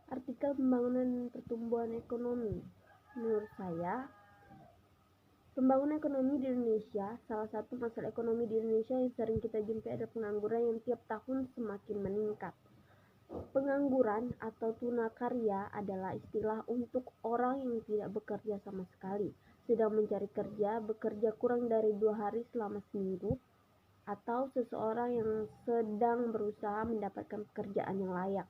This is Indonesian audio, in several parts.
Artikel pembangunan pertumbuhan ekonomi. Menurut saya, pembangunan ekonomi di Indonesia, salah satu masalah ekonomi di Indonesia yang sering kita jumpai adalah pengangguran yang tiap tahun semakin meningkat. Pengangguran atau tunakarya adalah istilah untuk orang yang tidak bekerja sama sekali, sedang mencari kerja, bekerja kurang dari 2 hari selama seminggu, atau seseorang yang sedang berusaha mendapatkan pekerjaan yang layak.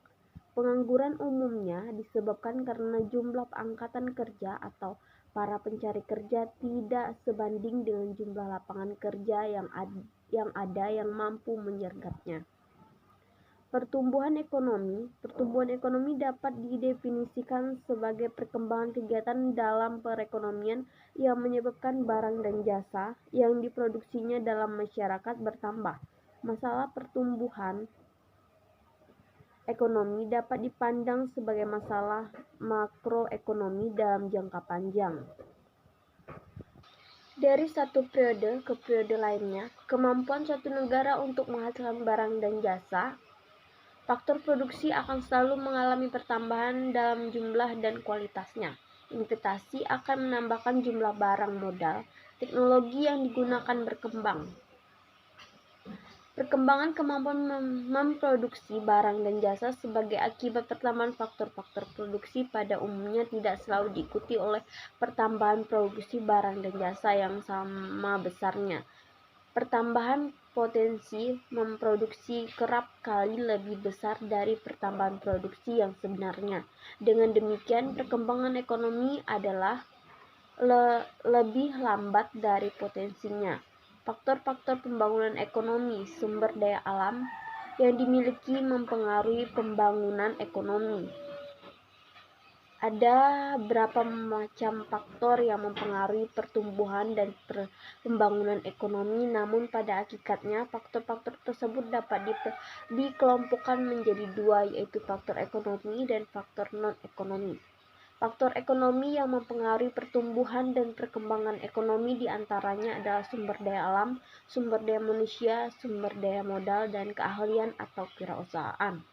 Pengangguran umumnya disebabkan karena jumlah angkatan kerja atau para pencari kerja tidak sebanding dengan jumlah lapangan kerja yang ada yang mampu menyergapnya. Pertumbuhan ekonomi dapat didefinisikan sebagai perkembangan kegiatan dalam perekonomian yang menyebabkan barang dan jasa yang diproduksinya dalam masyarakat bertambah. Masalah pertumbuhan ekonomi dapat dipandang sebagai masalah makroekonomi dalam jangka panjang. Dari satu periode ke periode lainnya, kemampuan suatu negara untuk menghasilkan barang dan jasa, faktor produksi akan selalu mengalami pertambahan dalam jumlah dan kualitasnya. Investasi akan menambahkan jumlah barang modal, teknologi yang digunakan berkembang. Perkembangan kemampuan memproduksi barang dan jasa sebagai akibat pertambahan faktor-faktor produksi pada umumnya tidak selalu diikuti oleh pertambahan produksi barang dan jasa yang sama besarnya. Pertambahan potensi memproduksi kerap kali lebih besar dari pertambahan produksi yang sebenarnya. Dengan demikian, perkembangan ekonomi adalah lebih lambat dari potensinya. Faktor-faktor pembangunan ekonomi, sumber daya alam yang dimiliki mempengaruhi pembangunan ekonomi. Ada berapa macam faktor yang mempengaruhi pertumbuhan dan pembangunan ekonomi, namun pada hakikatnya faktor-faktor tersebut dapat dikelompokkan menjadi dua, yaitu faktor ekonomi dan faktor non-ekonomi. Faktor ekonomi yang mempengaruhi pertumbuhan dan perkembangan ekonomi diantaranya adalah sumber daya alam, sumber daya manusia, sumber daya modal, dan keahlian atau kewirausahaan.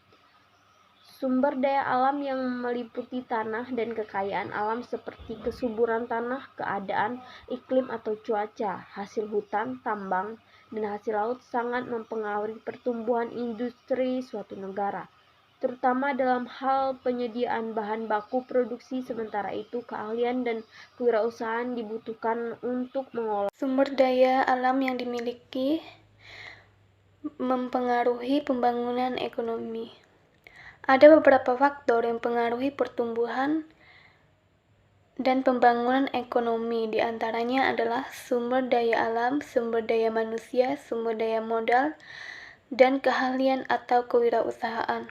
Sumber daya alam yang meliputi tanah dan kekayaan alam seperti kesuburan tanah, keadaan iklim atau cuaca, hasil hutan, tambang, dan hasil laut sangat mempengaruhi pertumbuhan industri suatu negara, terutama dalam hal penyediaan bahan baku produksi. Sementara itu, keahlian dan kewirausahaan dibutuhkan untuk mengolah Sumber daya alam yang dimiliki mempengaruhi pembangunan ekonomi. Ada beberapa faktor yang mempengaruhi pertumbuhan dan pembangunan ekonomi. Di antaranya adalah sumber daya alam, sumber daya manusia, sumber daya modal, dan keahlian atau kewirausahaan.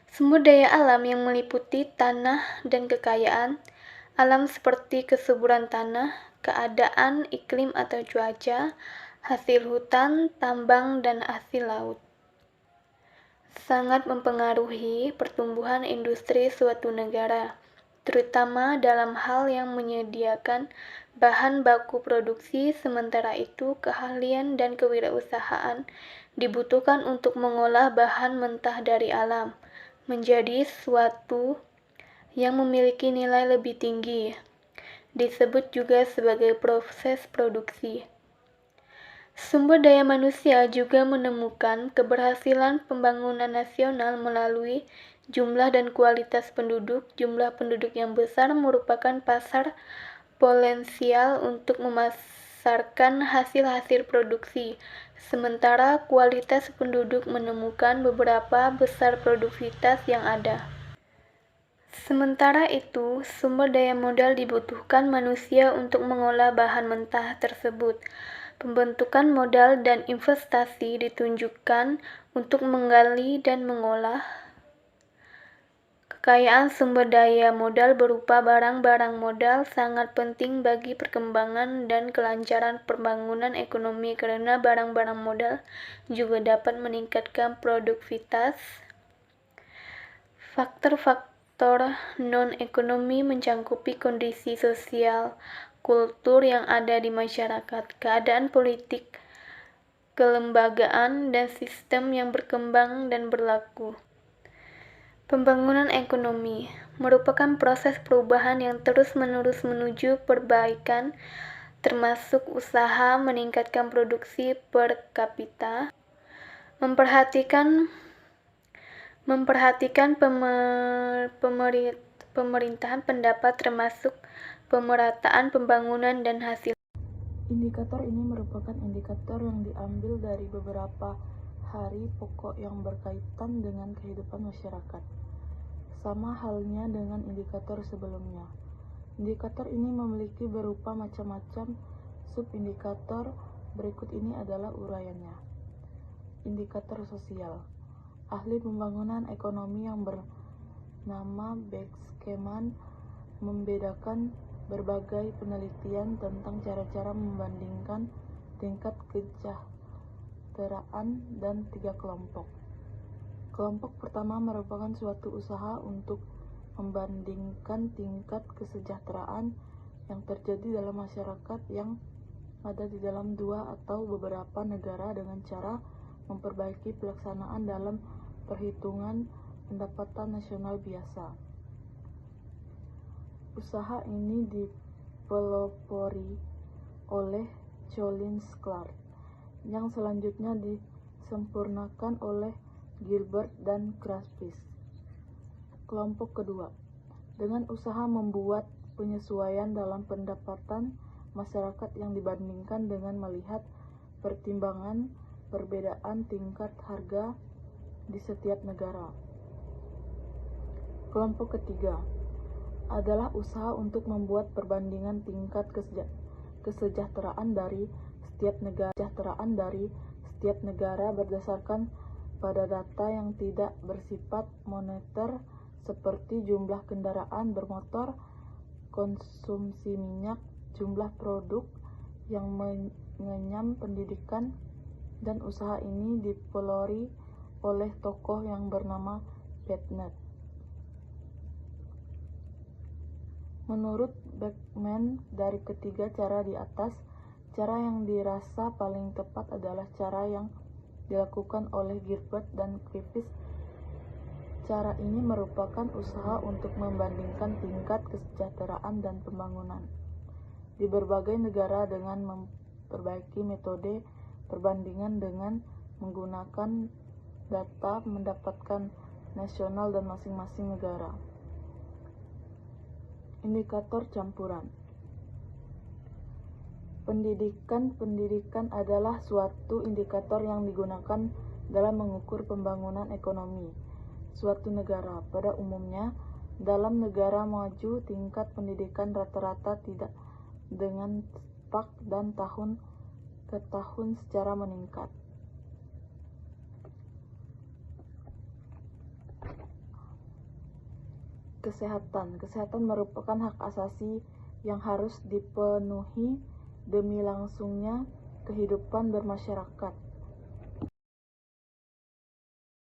Sumber daya alam yang meliputi tanah dan kekayaan alam seperti kesuburan tanah, keadaan iklim atau cuaca, hasil hutan, tambang, dan hasil laut, sangat mempengaruhi pertumbuhan industri suatu negara, terutama dalam hal yang menyediakan bahan baku produksi. Sementara itu, keahlian dan kewirausahaan dibutuhkan untuk mengolah bahan mentah dari alam menjadi suatu yang memiliki nilai lebih tinggi, disebut juga sebagai proses produksi. Sumber daya manusia juga menemukan keberhasilan pembangunan nasional melalui jumlah dan kualitas penduduk. Jumlah penduduk yang besar merupakan pasar potensial untuk memasarkan hasil-hasil produksi, sementara kualitas penduduk menemukan beberapa besar produktivitas yang ada. Sementara itu, sumber daya modal dibutuhkan manusia untuk mengolah bahan mentah tersebut. Pembentukan modal dan investasi ditunjukkan untuk menggali dan mengolah kekayaan. Sumber daya modal berupa barang-barang modal sangat penting bagi perkembangan dan kelancaran pembangunan ekonomi karena barang-barang modal juga dapat meningkatkan produktivitas. Faktor-faktor non-ekonomi mencakupi kondisi sosial, kultur yang ada di masyarakat, keadaan politik, kelembagaan, dan sistem yang berkembang dan berlaku. Pembangunan ekonomi merupakan proses perubahan yang terus-menerus menuju perbaikan, termasuk usaha meningkatkan produksi per kapita, memperhatikan pemerintahan pendapat termasuk pemerataan pembangunan dan hasil. Indikator ini merupakan indikator yang diambil dari beberapa hari pokok yang berkaitan dengan kehidupan masyarakat. Sama halnya dengan indikator sebelumnya. Indikator ini memiliki berupa macam-macam subindikator. Berikut ini adalah uraiannya. Indikator sosial. Ahli pembangunan ekonomi yang bernama Beckman membedakan berbagai penelitian tentang cara-cara membandingkan tingkat kesejahteraan dan 3 kelompok. Kelompok pertama merupakan suatu usaha untuk membandingkan tingkat kesejahteraan yang terjadi dalam masyarakat yang ada di dalam 2 atau beberapa negara dengan cara memperbaiki pelaksanaan dalam perhitungan pendapatan nasional biasa. Usaha ini dipelopori oleh Collins Clark, yang selanjutnya disempurnakan oleh Gilbert dan Kraspis. Kelompok kedua, dengan usaha membuat penyesuaian dalam pendapatan masyarakat yang dibandingkan dengan melihat pertimbangan perbedaan tingkat harga di setiap negara. Kelompok ketiga adalah usaha untuk membuat perbandingan tingkat kesejahteraan dari setiap negara berdasarkan pada data yang tidak bersifat moneter seperti jumlah kendaraan bermotor, konsumsi minyak, jumlah produk yang mengenyam pendidikan, dan usaha ini dipelopori oleh tokoh yang bernama Beckman. Menurut Beckman, dari ketiga cara di atas, cara yang dirasa paling tepat adalah cara yang dilakukan oleh Gilbert dan Kraspis. Cara ini merupakan usaha untuk membandingkan tingkat kesejahteraan dan pembangunan di berbagai negara dengan memperbaiki metode perbandingan dengan menggunakan data pendapatan nasional dan masing-masing negara. Indikator campuran. Pendidikan adalah suatu indikator yang digunakan dalam mengukur pembangunan ekonomi suatu negara. Pada umumnya, dalam negara maju, tingkat pendidikan rata-rata tidak dengan cepat dan tahun ke tahun secara meningkat. Kesehatan merupakan hak asasi yang harus dipenuhi demi langsungnya kehidupan bermasyarakat.